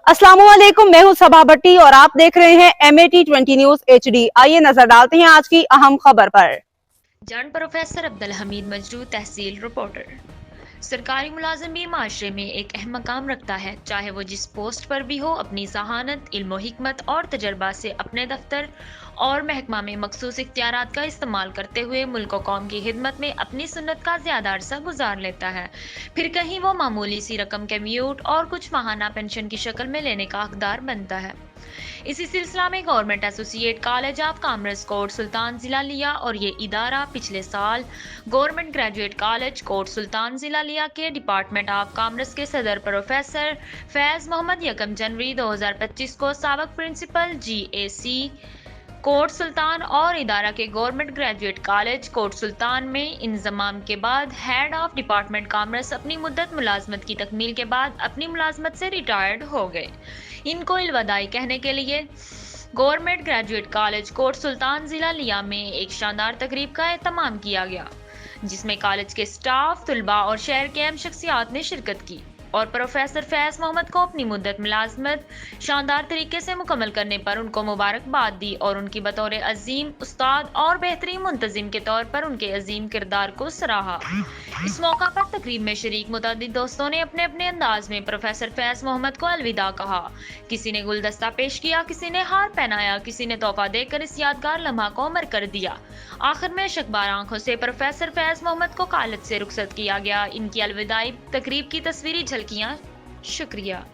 अस्सलाम वालेकुम, मैं हूं सबा भट्टी और आप देख रहे हैं MAT20 न्यूज HD। आइए नजर डालते हैं आज की अहम खबर पर। जन प्रोफेसर अब्दुल हमीद मजरू तहसील रिपोर्टर। सरकारी मुलाजिम भी माशरे में एक अहम मकाम रखता है, चाहे वो जिस पोस्ट पर भी हो। अपनी जहानत, इल्म व हिकमत और तजर्बा से अपने दफ्तर और महकमा में मखसूस इख्तियारात का इस्तेमाल करते हुए मुल्क व कौम की खिदमत में अपनी सुन्नत का ज़्यादा अरसा गुजार लेता है। फिर कहीं वो मामूली सी रकम कम्यूट और कुछ माहाना पेंशन की शक्ल में लेने का हकदार बनता है। इसी सिलसिला में government associate college of commerce Kot Sultan जिला लिया और ये इदारा पिछले साल government graduate college Kot Sultan जिला लिया के डिपार्टमेंट ऑफ कॉमर्स के सदर प्रोफेसर फैज़ मोहम्मद 1 जनवरी 2025 को साबक प्रिंसिपल GAC कोट सुल्तान और इदारा के गवर्नमेंट ग्रेजुएट कॉलेज कोट सुल्तान में इंजमाम के बाद हेड ऑफ डिपार्टमेंट कॉमर्स अपनी मुद्दत मुलाजमत की तकमील के बाद अपनी मुलाजमत से रिटायर्ड हो गए। इनको इलवदाई कहने के लिए government graduate college Kot Sultan जिला लिया में एक शानदार तकरीब का एहतमाम किया गया, जिसमें कॉलेज के स्टाफ, तुलबा और शहर के अहम शख्सियात ने शिरकत की और प्रोफेसर फैज़ मोहम्मद को अपनी मुद्दत मुलाजमत शानदार तरीके से मुकम्मल करने पर उनको मुबारकबाद दी और उनकी बतौर अजीम उस्ताद और बेहतरीन मुंतजिम के तौर पर उनके अजीम किरदार को सराहा। इस मौका पर तकरीब में शरीक मुतअद्दिद दोस्तों ने अपने अपने अंदाज में प्रोफेसर फैज़ मोहम्मद को अलविदा कहा। किसी ने गुलदस्ता पेश किया, किसी ने हार पहनाया, किसी ने तोहफा देकर इस यादगार लम्हा को अमर कर दिया। आखिर में शकबार आंखों से प्रोफेसर फैज़ मोहम्मद को कॉलेज से रुखसत किया गया। इनकी अलविदाई तकरीब की तस्वीरी झलकियां। शुक्रिया।